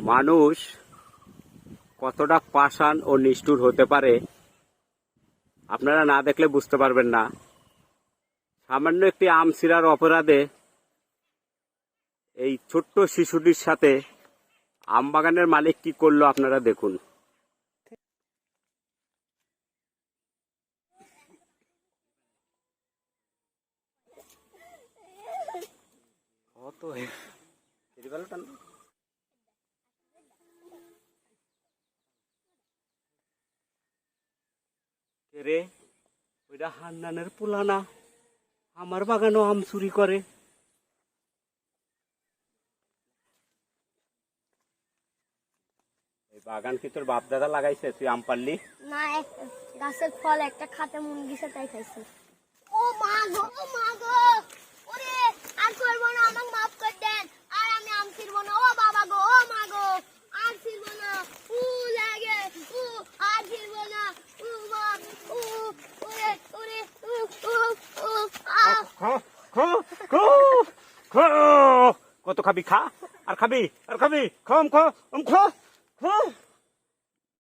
মানুষ কতটা পাষাণ ও নিষ্ঠুর হতে পারে আপনারা না দেখলে বুঝতে পারবেন না। সামান্য একটি আম ছিঁড়ার অপরাধে এই ছোট্ট শিশুটির সাথে আম বাগানের মালিক কি করলো আপনারা দেখুন। রে ওইটা হান্নানের পোলা না? আমার বাগানও আম চুরি করে। এই বাগান কি তোর বাপ দাদা লাগাইছে? তুই আম পারলি না? গাছের ফল একটা খাতে মন দিছে তাই খাইছি। ও মা গো, ও মা গো, ওরে আর করবো না, আমাকে মাফ করে দেন। আর আমি আম ছিড়বো না। ও বাবা গো, ও মা গো, আর ছিড়বো না। উ লাগে, উ আর ছিড়বো না। উ মা, উ ওরে ওরে, উ উ উ কত খাবি? খা আর খাবি আর খাবি। খা খা খা খা।